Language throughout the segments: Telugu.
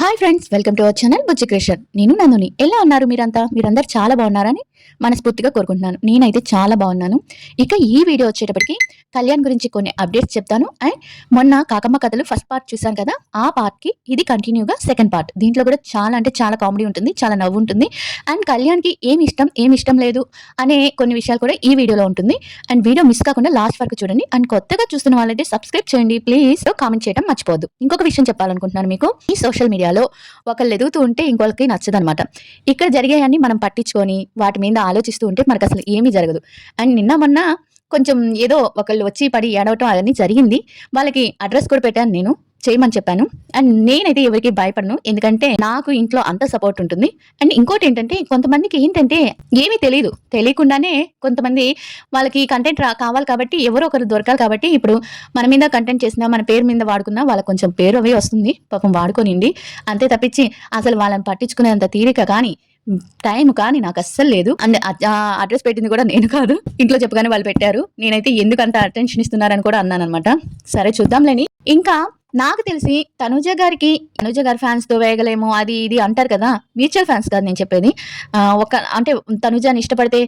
Hi friends, welcome to our channel Bujji creation. నేను నందుని. ఎలా ఉన్నారు మీరందరూ చాలా బాగున్నారని మనస్ఫూర్తిగా కోరుకుంటున్నాను. నేనైతే చాలా బాగున్నాను. ఇక ఈ వీడియో వచ్చేటప్పటికి కళ్యాణ్ గురించి కొన్ని అప్డేట్స్ చెప్తాను. అండ్ మొన్న కాకమ్మ కథలు ఫస్ట్ పార్ట్ చూసాను కదా, ఆ పార్ట్కి ఇది కంటిన్యూగా సెకండ్ పార్ట్. దీంట్లో కూడా చాలా అంటే చాలా కామెడీ ఉంటుంది, చాలా నవ్వు ఉంటుంది. అండ్ కళ్యాణ్కి ఏమి ఇష్టం లేదు అనే కొన్ని విషయాలు కూడా ఈ వీడియోలో ఉంటుంది. అండ్ వీడియో మిస్ కాకుండా లాస్ట్ వరకు చూడండి. అండ్ కొత్తగా చూస్తున్న వాళ్ళైతే సబ్స్క్రైబ్ చేయండి ప్లీజ్. కామెంట్ చేయడం మర్చిపోవద్దు. ఇంకొక విషయం చెప్పాలనుకుంటున్నాను మీకు. ఈ సోషల్ మీడియాలో ఒకళ్ళు ఎదుగుతూ ఉంటే ఇంకొకరికి నచ్చదనమాట. ఇక్కడ జరిగాయని మనం పట్టించుకొని వాటి మీద ఆలోచిస్తూ ఉంటే మనకు అసలు ఏమీ జరగదు. అండ్ నిన్న మొన్న కొంచెం ఏదో ఒకళ్ళు వచ్చి పడి ఏడవటం అవన్నీ జరిగింది. వాళ్ళకి అడ్రస్ కూడా పెట్టాను, నేను చేయమని చెప్పాను. అండ్ నేనైతే ఎవరికి భయపడను, ఎందుకంటే నాకు ఇంట్లో అంత సపోర్ట్ ఉంటుంది. అండ్ ఇంకోటి ఏంటంటే, కొంతమందికి ఏంటంటే ఏమీ తెలియకుండానే కొంతమంది వాళ్ళకి కంటెంట్ కావాలి కాబట్టి, ఎవరో ఒకరు దొరకాలి కాబట్టి, ఇప్పుడు మన మీద కంటెంట్ చేసినా మన పేరు మీద వాడుకున్నా వాళ్ళకి కొంచెం పేరు అవే వస్తుంది. పాపం వాడుకోనిండి, అంతే తప్పించి అసలు వాళ్ళని పట్టించుకునేంత తీరిక కానీ టైం కానీ నాకు అస్సలు లేదు. అండ్ అడ్రస్ పెట్టింది కూడా నేను కాదు, ఇంట్లో చెప్పగానే వాళ్ళు పెట్టారు. నేనైతే ఎందుకు అంత అటెన్షన్ ఇస్తున్నారని కూడా అన్నాను అనమాట. సరే చూద్దాంలేని. ఇంకా నాకు తెలిసి తనుజ గారి ఫ్యాన్స్ తో వేగలేము అది ఇది అంటారు కదా, మ్యూచువల్ ఫ్యాన్స్ కాదు నేను చెప్పేది. అంటే తనుజని ఇష్టపడితే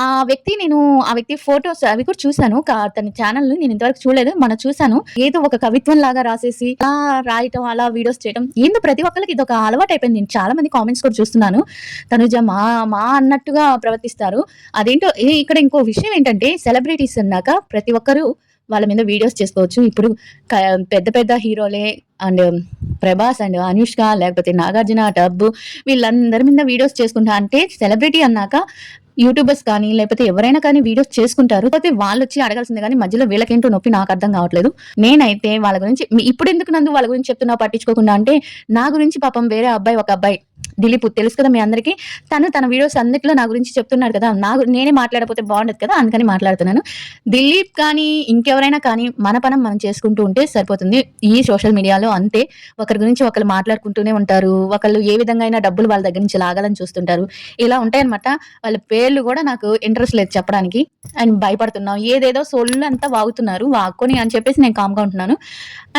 ఆ వ్యక్తి ఫొటోస్ అవి కూడా చూశాను. తన ఛానల్ నేను ఇంతవరకు చూడలేదు, మనం చూశాను. ఏదో ఒక కవిత్వం లాగా రాసేసి అలా రాయటం, అలా వీడియోస్ చేయడం, ఏందో ప్రతి ఒక్కరికి ఇది ఒక అలవాటు అయిపోయింది. నేను చాలా మంది కామెంట్స్ కూడా చూస్తున్నాను, తనుజ మా అన్నట్టుగా ప్రవర్తిస్తారు. అదేంటో. ఇక్కడ ఇంకో విషయం ఏంటంటే, సెలబ్రిటీస్ అన్నాక ప్రతి ఒక్కరు వాళ్ళ మీద వీడియోస్ చేసుకోవచ్చు. ఇప్పుడు పెద్ద హీరోలే అండ్ ప్రభాస్ అండ్ అనుష్క, లేకపోతే నాగార్జున, టబ్బు, వీళ్ళందరి మీద వీడియోస్ చేసుకుంటా. అంటే సెలబ్రిటీ అన్నాక యూట్యూబర్స్ కానీ లేకపోతే ఎవరైనా కానీ వీడియోస్ చేసుకుంటారు. లేకపోతే వాళ్ళు వచ్చి అడగాల్సిందే కానీ మధ్యలో వీళ్ళకేంటో నొప్పి నాకు అర్థం కావట్లేదు. నేనైతే వాళ్ళ గురించి ఇప్పుడు ఎందుకు నందు వాళ్ళ గురించి చెప్తున్నావు పట్టించుకోకుండా అంటే, నా గురించి పాపం వేరే ఒక అబ్బాయి దిలీప్ తెలుసు కదా మీ అందరికీ, తన వీడియోస్ అన్నిట్లో నా గురించి చెప్తున్నాడు కదా, నేనే మాట్లాడకపోతే బాగుండదు కదా, అందుకని మాట్లాడుతున్నాను. దిలీప్ కానీ ఇంకెవరైనా కానీ మన పనం మనం చేసుకుంటూ ఉంటే సరిపోతుంది. ఈ సోషల్ మీడియాలో అంతే, ఒకరి గురించి ఒకరు మాట్లాడుకుంటూనే ఉంటారు. ఒకళ్ళు ఏ విధంగా అయినా డబ్బులు వాళ్ళ దగ్గర నుంచి లాగాలని చూస్తుంటారు. ఇలా ఉంటాయన్నమాట. వాళ్ళ పేర్లు కూడా నాకు ఇంట్రెస్ట్ లేదు చెప్పడానికి. అండ్ భయపడుతున్నాం, ఏదేదో సొల్లు అంతా వాగుతున్నారు, వాక్కొని అని చెప్పేసి నేను కామ్గా ఉంటున్నాను.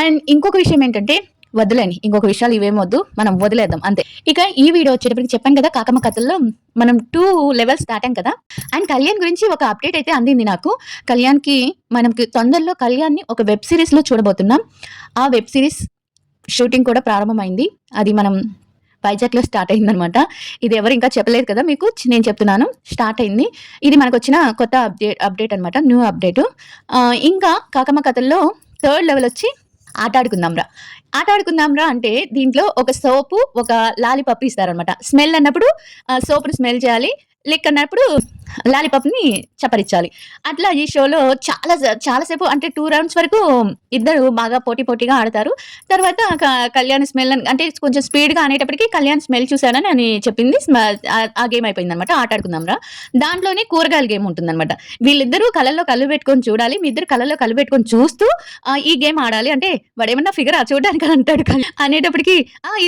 అండ్ ఇంకొక విషయం ఏంటంటే, వదిలేని ఇంకొక విషయాలు ఇవేమొద్దు, మనం వదిలేద్దాం అంతే. ఇక ఈ వీడియో వచ్చేటప్పటికి చెప్పాను కదా, కాకమ్మ కథల్లో మనం 2 లెవెల్స్ దాటాం కదా. అండ్ కళ్యాణ్ గురించి ఒక అప్డేట్ అయితే అందింది నాకు. మనకి తొందరలో కళ్యాణ్ని ఒక వెబ్ సిరీస్ లో చూడబోతున్నాం. ఆ వెబ్ సిరీస్ షూటింగ్ కూడా ప్రారంభమైంది. అది మనం వైజాగ్ లో స్టార్ట్ అయిందనమాట. ఇది ఎవరు ఇంకా చెప్పలేదు కదా మీకు, నేను చెప్తున్నాను. స్టార్ట్ అయింది. ఇది మనకు వచ్చిన కొత్త అప్డేట్ అనమాట, న్యూ అప్డేట్. ఇంకా కాకమ్మ కథల్లో 3rd లెవెల్ వచ్చి ఆటాడుకుందాంరా అంటే, దీంట్లో ఒక సోపు ఒక లాలీపాప్ ఇస్తారనమాట. స్మెల్ అన్నప్పుడు సోపుని స్మెల్ చేయాలి, లెక్ అన్నప్పుడు లాలీపాప్ ని చప్పరించాలి. అట్లా ఈ షోలో చాలాసేపు అంటే 2 రౌండ్స్ వరకు ఇద్దరు బాగా పోటీగా ఆడతారు. తర్వాత కళ్యాణ్ స్మెల్ అంటే కొంచెం స్పీడ్ గా అనేటప్పటికి కళ్యాణ్ స్మెల్ చూశానని అని చెప్పింది. ఆ గేమ్ అయిపోయింది అనమాట. ఆటాడుకుందాంరా దాంట్లోనే కూరగాయల గేమ్ ఉంటుందన్నమాట. వీళ్ళిద్దరూ కళ్ళల్లో కళ్ళు పెట్టుకొని చూడాలి, మీ ఇద్దరు కళ్ళల్లో కళ్ళు పెట్టుకొని చూస్తూ ఈ గేమ్ ఆడాలి. అంటే వాడేమన్నా ఫిగర్ చూడడానికి అంటాడు అనేటప్పటికి,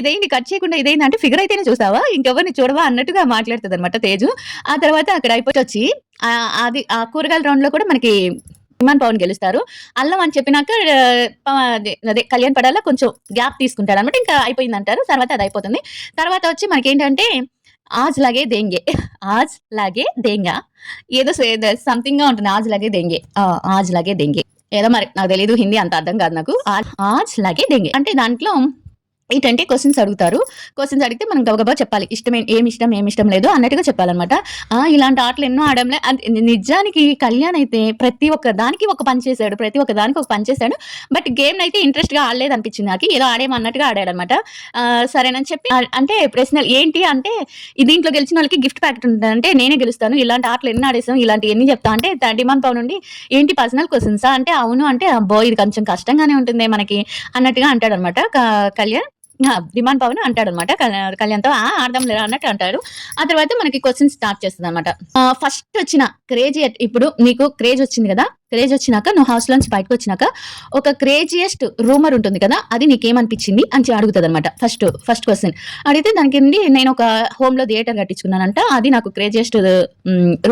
ఇదేంటి కట్ చేయకుండా ఇదేంటి అంటే, ఫిగర్ అయితేనే చూసావా, ఇంకెవరిని చూడవా అన్నట్టుగా మాట్లాడుతుంది అనమాట తేజు. ఆ తర్వాత అక్కడ వచ్చి ఆ కూరగాయల రౌండ్ లో కూడా మనకి ఇమాన్ పవన్ గెలుస్తారు. అల్లం అని చెప్పినాక అదే కళ్యాణ్ పడాల కొంచెం గ్యాప్ తీసుకుంటాడు అనమాట. ఇంకా అయిపోయింది అంటారు. తర్వాత అది అయిపోతుంది. తర్వాత వచ్చి మనకి ఏంటంటే, ఆజ్ లాగే దేంగా ఏదో సంథింగ్ గా ఉంటుంది. ఆజ్ లాగే దెంగే ఏదో మరి నాకు తెలీదు, హిందీ అంత అర్థం కాదు నాకు. ఆజ్ లాగే దెంగే అంటే దాంట్లో ఏంటంటే క్వశ్చన్స్ అడుగుతారు. క్వశ్చన్స్ అడిగితే మనం గబగబా చెప్పాలి, ఏమి ఇష్టం లేదు అన్నట్టుగా చెప్పాలన్నమాట. ఇలాంటి ఆటలు ఎన్నో ఆడంలే. నిజానికి కళ్యాణ్ అయితే ప్రతి ఒక్క దానికి ఒక పని చేశాడు. బట్ గేమ్ అయితే ఇంట్రెస్ట్ గా ఆడలేదు అనిపించింది నాకు. ఏదో ఆడేమన్నట్టుగా ఆడాడనమాట. సరేనని చెప్పి అంటే ప్రశ్నలు ఏంటి అంటే, దీంట్లో గెలిచిన వాళ్ళకి గిఫ్ట్ ప్యాకెట్ ఉంటుంది, అంటే నేనే గెలుస్తాను, ఇలాంటి ఆటలు ఎన్ని ఆడేసాం, ఇలాంటి ఎన్ని చెప్తా అంటే, డిమాండ్ పవన్ నుండి ఏంటి పర్సనల్ క్వశ్చన్సా అంటే, అవును అంటే, అబ్బో ఇది కొంచెం కష్టంగానే ఉంటుంది మనకి అన్నట్టుగా అంటాడు అనమాట కళ్యాణ్. డిమాండ్ పవన్ అంటాడు అనమాట కళ్యాణ్తో, ఆడదాం లేదా అన్నట్టు అంటారు. ఆ తర్వాత మనకి క్వశ్చన్ స్టార్ట్ చేస్తుంది అనమాట. ఫస్ట్ వచ్చిన క్రేజీ, ఇప్పుడు నీకు క్రేజ్ వచ్చింది కదా, క్రేజ్ వచ్చినాక నువ్వు హౌస్ లోంచి బయటకు వచ్చినాక ఒక క్రేజియస్ట్ రూమర్ ఉంటుంది కదా, అది నీకేమనిపించింది అని అడుగుతుంది అనమాట. ఫస్ట్ క్వశ్చన్ అడిగితే దానికి నేను ఒక హోమ్ లో థియేటర్ కట్టించుకున్నానంట, అది నాకు క్రేజియస్ట్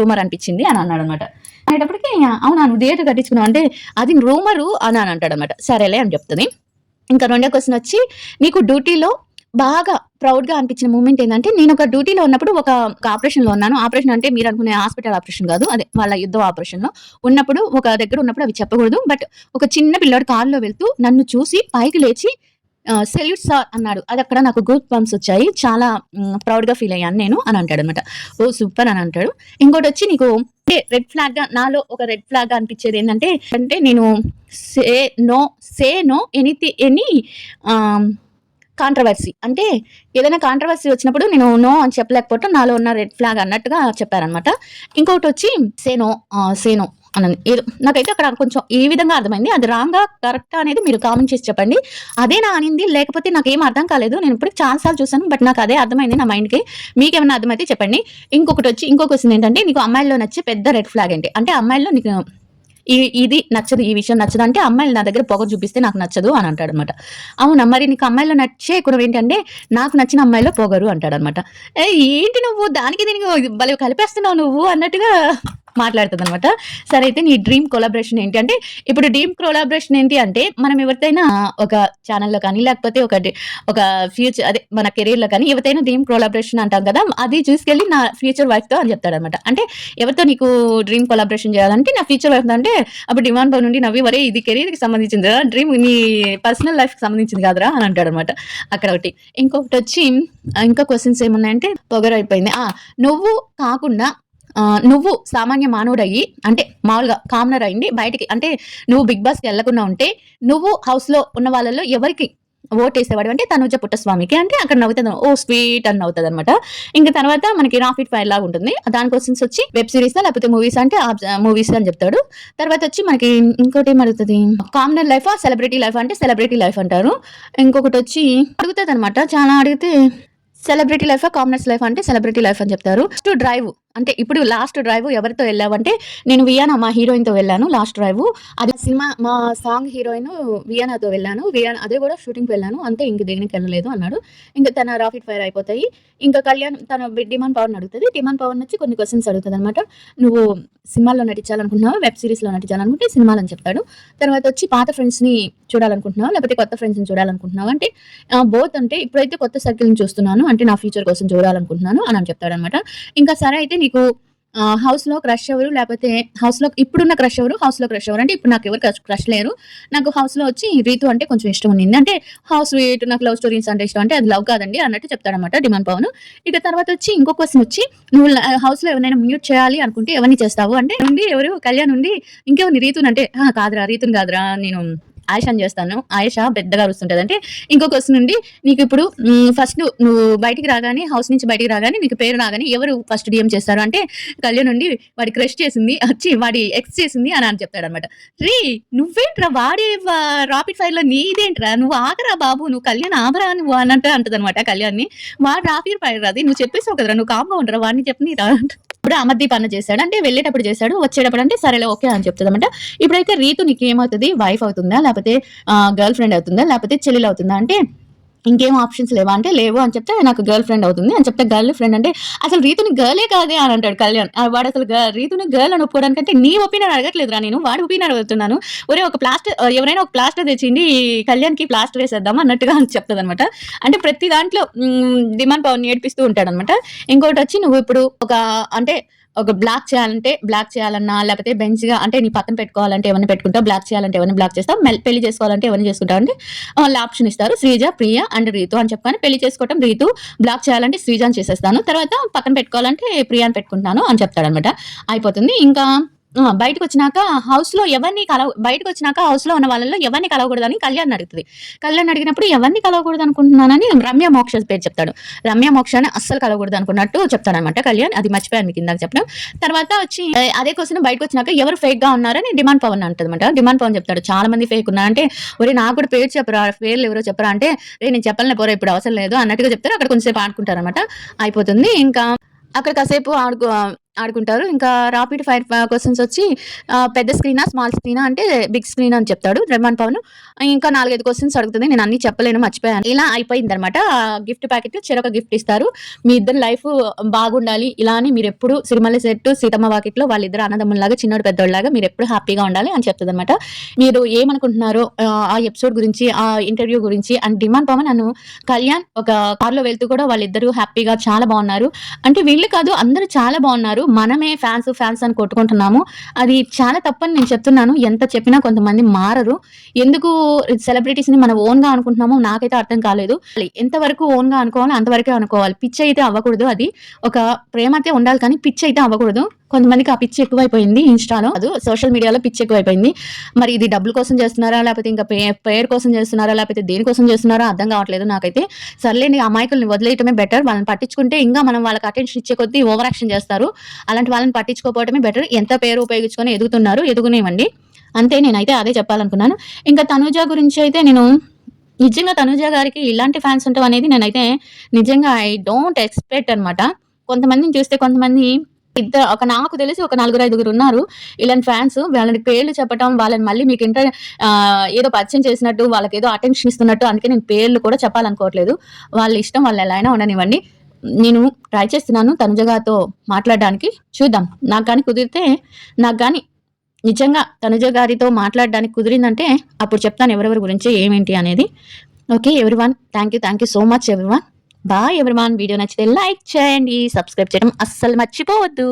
రూమర్ అనిపించింది అని అన్నాడు అనమాట. అనేటప్పటికి, అవునా నువ్వు థియేటర్ కట్టించుకున్నావు అంటే అది రూమరు అని అంటాడు అనమాట. సరేలే అని చెప్తుంది. ఇంకా రెండో క్వశ్చన్ వచ్చి, నీకు డ్యూటీలో బాగా ప్రౌడ్‌గా అనిపించిన మూమెంట్ ఏందంటే, నేనొక డ్యూటీలో ఉన్నప్పుడు ఒక ఆపరేషన్‌లో ఉన్నాను. ఆపరేషన్ అంటే మీరనుకునే హాస్పిటల్ ఆపరేషన్ గాదు. అదే వాళ్ళ యుద్ధం ఆపరేషన్‌లో ఉన్నప్పుడు ఒక దగ్గర ఉన్నప్పుడు అవి చెప్పకూడదు. బట్ ఒక చిన్న పిల్లాడు కారులో వెళ్తూ నన్ను చూసి పైకి లేచి సెల్యూట్ సార్ అన్నాడు. అదక్కడ నాకు గూస్ బంప్స్ వచ్చాయి. చాలా ప్రౌడ్‌గా ఫీల్ అయ్యాను నేను అని అంటాడనమాట. ఓహ్! సూపర్ అని అంటాడు. ఇంకోటొచ్చి నీకు రెడ్ ఫ్లాగ్‌గా నాలో ఒక రెడ్ ఫ్లాగ్‌గా అనిపించేదేంటంటే, నేను say no, say no any ah controversy. అంటే ఏదైనా కాంట్రోవర్సీ వచ్చినప్పుడు నేను నో అని చెప్పలేకపోవటం నాలో ఉన్న రెడ్ ఫ్లాగ్ అన్నట్టుగా చెప్పారనమాట. ఇంకొకటొచ్చి సే నో అనని ఏదో నాకైతే అక్కడ కొంచెం ఈ విధంగా అర్థమైంది. అది రాంగా, కరెక్టా అనేది మీరు కామెంట్ చేసి చెప్పండి. అదేనా అనింది లేకపోతే నాకేం అర్థం కాలేదు. నేను ఇప్పటికి చాలా సార్లు చూసాను. బట్ నాకు అదే అర్థమైంది నా మైండ్‌కి. మీకేమన్నా అర్థమైతే చెప్పండి. ఇంకో క్వెషన్ ఏంటంటే నీకు అమ్మాయిల్లో నచ్చే పెద్ద రెడ్ ఫ్లాగ్ ఏంటి? అంటే అమ్మాయిల్లో నీకు ఇది నచ్చదు, ఈ విషయం నచ్చదు అంటే అమ్మాయిలు నా దగ్గర పొగరు చూపిస్తే నాకు నచ్చదు అని అంటాడనమాట. అవునా మరి నీకు అమ్మాయిలో నచ్చే గుణం ఏంటంటే నాకు నచ్చిన అమ్మాయిలో పొగరు అంటాడనమాట. ఏంటి నువ్వు దానికి దీనికి భలే కలిపేస్తున్నావు నువ్వు అన్నట్టుగా మాట్లాడుతుందనమాట. సరే అయితే నీ డ్రీమ్ కొలాబరేషన్ ఏంటి అంటే ఇప్పుడు డ్రీమ్ కొలాబరేషన్ ఏంటి అంటే మనం ఎవరితైనా ఒక ఛానల్‌లో కానీ లేకపోతే ఒక ఫ్యూచర్ అదే మన కెరీర్‌లో కానీ ఎవరితైనా డ్రీమ్ కొలాబరేషన్ అంటాం కదా! అది తీసుకెళ్ళి నా ఫ్యూచర్ వైఫ్‌తో అని చెప్తాడనమాట. అంటే ఎవరితో నీకు డ్రీమ్ కొలాబరేషన్ చేయాలంటే నా ఫ్యూచర్ వైఫ్‌తో అంటే అప్పుడు డిమాండ్ పై నుండి నవ్వి "ఒరేయ్! ఇది కెరీర్‌కి సంబంధించిందిరా డ్రీమ్ నీ పర్సనల్ లైఫ్‌కి సంబంధించింది కాదురా" అని అంటాడనమాట. అక్కడ ఒకటి. ఇంకొకటొచ్చి ఇంకా క్వెషన్స్ ఏమున్నాయంటే పొగరైపోయింది. నువ్వు కాకుండా నువ్వు సామాన్య మానవుడయ్యి అంటే మామూలుగా కామనర్ అయ్యుండి బయటికి అంటే నువ్వు 'బిగ్ బాస్'కి ఎళ్ళకుండా ఉంటే నువ్వు హౌస్‌లో ఉన్న వాళ్ళలో ఎవరికి ఓటేసేవాడివి అంటే 'తనూజ పుట్టస్వామికి' అంటే అక్కడ నవ్వుతది. ఓహ్! స్వీట్ అని నవ్వుతదనమాట. ఇంక తర్వాత మనకి 'రాపిడ్ ఫైర్' లాగా ఉంటుంది. దాని క్వెషన్స్ వచ్చి వెబ్ సీరీసా లేకపోతే మూవీసా అంటే మూవీస్ అని చెప్తాడు. తర్వాత వచ్చి మనకి ఇంకోటేం అడుగుతది? కామనర్ లైఫా? సెలబ్రిటీ లైఫా? అంటే సెలబ్రిటీ లైఫ్ అంటారు. ఇంకొకటొచ్చి అడుగుతదనమాట. చాలా అడిగితే సెలబ్రిటీ లైఫా? కామనర్స్ లైఫా? అంటే సెలబ్రిటీ లైఫ్ అని చెప్తారు. లాస్ట్ డ్రైవ్ అంటే ఇప్పుడు లాస్ట్ డ్రైవ్ ఎవరితో వెళ్ళావంటే నేను వియానా మా హీరోయిన్‌తో వెళ్ళాను లాస్ట్ డ్రైవ్. అది సినిమా మా సాంగ్ హీరోయిన్ వియానాతో వెళ్ళాను. అదే కూడా షూటింగ్‌కి వెళ్ళాను. అంతే ఇంక దేనికి వెళ్ళలేదు అన్నాడు. ఇంక తన రాపిడ్ ఫైర్ అయిపోతాయి. ఇంకా కళ్యాణ్ తన డిమాండ్ పవర్‌ని అడుగుతది. డిమాండ్ పవర్ నుంచి కొన్ని క్వెషన్స్ అడుగుతదనమాట. నువ్వు సినిమాల్లో నటించాలనుకుంటున్నావా? వెబ్ సీరీస్‌లో నటించాలనుకుంటే సినిమాలని చెప్తాడు. తర్వాత వచ్చి పాత ఫ్రెండ్స్‌ని చూడాలనుకుంటున్నావా? లేకపోతే కొత్త ఫ్రెండ్స్‌ని చూడాలనుకుంటున్నావా? అంటే బోత్ అంటే ఇప్పుడైతే కొత్త సర్కిల్‌ని చూస్తున్నాను. అంటే నా ఫ్యూచర్ కోసం చూడాలనుకుంటున్నాను అని చెప్తాడనమాట. ఇంకా సరే అయితే నీకు హౌస్‌లో క్రష్ ఎవరు? లేపోతే హౌస్‌లో ఇప్పుడున్న క్రష్ ఎవరు? హౌస్‌లో క్రష్ ఎవరు? అంటే ఇప్పుడు నాకెవరు క్రష్ లేరు. నాకు హౌస్‌లో వచ్చి రీతు అంటే కొంచెం ఇష్టం ఉన్నింది. అంటే హౌస్ స్వీట్ నాకు లవ్ స్టోరీస్ అంటే ఇష్టం. అంటే అది లవ్ కాదండి అన్నట్టు చెప్తాడనమాట డిమాండ్ పవన్. ఇక తర్వాత వచ్చి ఇంకో క్వెషన్ వచ్చి నువ్వు హౌస్‌లో ఎవరినైనా మ్యూట్ చేయాలి అనుకుంటే ఎవరిని చేస్తావు? అంటే నుండి ఎవరు కళ్యాణ్ ఉండి ఇంకెవరిని రీతుని అంటే కాదురా రీతుని కాదురా నేను ఆయేషాని చేస్తాను. ఆయేష పెద్దగా అరుస్తుంటది. అంటే ఇంకో క్వెషన్ నుండి నీకిప్పుడు ఫస్ట్ నువ్వు బయటికి రాగానే హౌస్ నుంచి బయటికి రాగానే నీకు పేరు రాగానే ఎవరు ఫస్ట్ డీఎం చేస్తారు? అంటే కళ్యాణ్ నుండి వాడి క్రష్ చేసింది వాడి ఎక్స్ చేసింది అని చెప్తాడనమాట. నువ్వేంట్రా వాడి రాపిడ్ ఫైర్‌లో నీదేంట్రా? నువ్వు ఆగరా బాబు నువ్వు కళ్యాణ్ ఆగరా నువ్వు అన్నట్టు అంటదనమాట కళ్యాణ్‌ని. వాడు రాపిడ్ ఫైర్ అది నువ్వు చెప్పేసావు కదరా నువ్వు కామ్‌గా ఉండరా వాడిని చెప్పనీరా ఇప్పుడు అమర్దీప్ అన్న చేశాడు. అంటే వెళ్ళేటప్పుడు చేశాడు. వచ్చేటప్పుడు అంటే సరేలే ఓకే అని చెప్తదనమాట. ఇప్పుడైతే రీతు నీకేమవుతది? వైఫ్ అవుతుందా? లేపోతే గర్ల్ ఫ్రెండ్ అవుతుందా? లేపోతే చెల్లెలు అవుతుందా? అంటే ఇంకేం ఆప్షన్స్ లేవా? అంటే లేవు అని చెప్తే నాకు గర్ల్ ఫ్రెండ్ అవుతుంది అని చెప్తే గర్ల్ ఫ్రెండ్ అంటే అసలు రీతుని గర్లే కాదే అని అంటాడు కళ్యాణ్. వాడు అసలు రీతుని గర్ల్ అని ఒప్పుకోవడానికంటే నీ ఒపీనియన్ అడగట్లేదురా నేను వాడి ఒపీనియన్ అడుగుతున్నాను. ఒరేయ్ ఒక ప్లాస్టర్ ఎవరైనా ఒక ప్లాస్టర్ తెచ్చిండి కళ్యాణ్‌కి ప్లాస్టర్ ఏసేద్దాం అన్నట్టుగా చెప్తదనమాట. అంటే ప్రతి దాంట్లో డిమాండ్ పవర్‌ని ఏడిపిస్తూ ఉంటాడనమాట. ఇంకోటొచ్చి నువ్వు ఇప్పుడు అంటే ఒక బ్లాక్ చేయాలంటే బ్లాక్ చేయాలన్నా లేకపోతే బెంచ్‌గా అంటే నీ పక్కన పెట్టుకోవాలంటే ఎవరిని పెట్టుకుంటావు? బ్లాక్ చేయాలంటే ఎవరిని బ్లాక్ చేస్తావు? పెళ్లి చేసుకోవాలంటే ఎవరిని చేసుకుంటావు? అంటే వాళ్ళు ఆప్షన్ ఇస్తారు. శ్రీజ, ప్రియ అండ్ రీతు అని చెప్పగానే పెళ్లి చేసుకోవటం రీతు, బ్లాక్ చేయాలంటే శ్రీజని చేసేస్తాను. తర్వాత పక్కన పెట్టుకోవాలంటే ప్రియాని పెట్టుకుంటాను అని చెప్తాడనమాట. అయిపోతుంది. ఇంకా బయటకొచ్చినాక హౌస్‌లో హౌస్‌లో ఉన్న వాళ్ళలో ఎవరిని కలవకూడదని కళ్యాణ్‌ని అడుగుతది. కళ్యాణ్ అడిగినప్పుడు ఎవరిని కలవకూడదు అనుకుంటున్నానని రమ్య మోక్ష పేరు చెప్తాడు. రమ్య మోక్షని అస్సలు కలవకూడదు అనుకున్నట్టు చెప్తాడనమాట కళ్యాణ్. అది మర్చిపోయాను మీకు ఇందాక చెప్పడం. తర్వాత వచ్చి అదే క్వెషన్ బయటకొచ్చినాక ఎవరు ఫేక్‌గా ఉన్నారని డిమాండ్ పవన్ అంటదనమాట. డిమాండ్ పవన్ చెప్తాడు చాలా మంది ఫేక్ ఉన్నారు అంటే ఒరేయ్ నాకు కూడా పేరు చెప్పరా పేర్లు ఎవరో చెప్పరా అంటే నేను చెప్పనులే పోరా ఇప్పుడు అవసరం లేదు అన్నట్టుగా చెప్తారు. అక్కడ కొంచెంసేపు ఆడుకుంటారనమాట. అయిపోతుంది. ఇంకా అక్కడ కాసేపు ఆడుకుంటారు. ఇంకా రాపిడ్ ఫైర్ క్వెషన్స్ వచ్చి పెద్ద స్క్రీనా? స్మాల్ స్క్రీనా? అంటే బిగ్ స్క్రీన్ అని చెప్తాడు రెహమాన్ పవన్. ఇంకా 4, 5 క్వెషన్స్ అడుగుతది. నేను అన్నీ చెప్పలేను మర్చిపోయాను. ఇలా అయిపోయిందనమాట. గిఫ్ట్ ప్యాకెట్ చెరొక గిఫ్ట్ ఇస్తారు. మీ ఇద్దరి లైఫ్ బాగుండాలి. ఇలా అని మీరెప్పుడు సిరిమల్లె చెట్టు, సీతమ్మ వాకిట్లో వాళ్ళిద్దరు అన్నదమ్ముల్లాగా, చిన్నోడు పెద్దోడిలాగా మీరెప్పుడు హ్యాపీగా ఉండాలి అని చెప్తదనమాట. మీరు ఏమనుకుంటున్నారో ఆ ఎపిసోడ్ గురించి, ఆ ఇంటర్వ్యూ గురించి అండ్ డిమాండ్ పవన్ నన్ను కళ్యాణ్ ఒక కార్‌లో వెళ్తూ కూడా వాళ్ళిద్దరూ హ్యాపీగా చాలా బావున్నారు. అంటే వీళ్ళు కాదు అందరూ చాలా బావున్నారు. మనమే ఫ్యాన్స్ అని కొట్టుకుంటున్నాము. అది చాలా తప్పని నేను చెప్తున్నాను. ఎంత చెప్పినా కొంతమంది మారరు. ఎందుకు సెలబ్రిటీస్‌ని మనం ఓన్‌గా అనుకుంటున్నామో నాకైతే అర్థం కాలేదు. ఎంతవరకు ఓన్‌గా అనుకోవాలో అంతవరకే అనుకోవాలి. పిచ్చి అయితే అవ్వకూడదు. అది ఒక ప్రేమ అయితే ఉండాలి కానీ పిచ్చి అయితే అవ్వకూడదు. కొంతమందికి ఆ పిచ్చి ఎక్కువైపోయింది ఇన్‌స్టాలో. సోషల్ మీడియాలో పిచ్చి ఎక్కువైపోయింది. మరి ఇది డబ్బుల కోసం చేస్తున్నారా? లేకపోతే ఇంకా పేరు కోసం చేస్తున్నారా? లేకపోతే దేనికోసం చేస్తున్నారో అర్థం కావట్లేదు నాకైతే. సర్లేండి అమాయకుల్ని వదిలేయటమే బెటర్. వాళ్ళని పట్టించుకుంటే ఇంకా మనం వాళ్ళకి అటెన్షన్ ఇచ్చే కొద్దీ ఓవర్ యాక్షన్ చేస్తారు. అలాంటి వాళ్ళని పట్టించుకోకపోవడమే బెటర్. ఎంత పేరు ఉపయోగించుకొని ఎదుగుతున్నారు. ఎదుగునివ్వండి. అంతే నేనైతే అదే చెప్పాలనుకున్నాను. ఇంకా తనూజ గురించి అయితే నేను నిజంగా తనూజ గారికి ఇలాంటి ఫ్యాన్స్ ఉండటం అనేది నేనైతే నిజంగా ఐ డోంట్ ఎక్స్‌పెక్ట్ అనమాట. కొంతమందిని చూస్తే కొంతమంది ఒక నాకు తెలిసి ఒక నలుగురు, ఐదుగురున్నారు. ఇలాంటి ఫ్యాన్స్ వాళ్ళని పేర్లు చెప్పటం, వాళ్ళని మళ్ళీ ఏదో పరిచయం చేసినట్టు, వాళ్ళకేదో అటెన్షన్ ఇస్తున్నట్టు అందుకే నేను పేర్లు కూడా చెప్పాలనుకోవట్లేదు. వాళ్ళ ఇష్టం వాళ్ళు ఎలా అయినా ఉండనివ్వండి. నేను ట్రై చేస్తున్నాను తనుజ గారితో మాట్లాడడానికి. చూద్దాం. నాకు గాని కుదిరితే నాకు గాని నిజంగా తనుజ గారితో మాట్లాడడానికి కుదిరిందంటే అప్పుడు చెప్తాను ఎవరెవరి గురించి ఏమేంటి అనేది. Okay everyone. Thank you so much everyone. Bye everyone. Video నచ్చితే లైక్ చేయండి. సబ్స్క్రైబ్ చేయడం అస్సలు మర్చిపోవద్దు.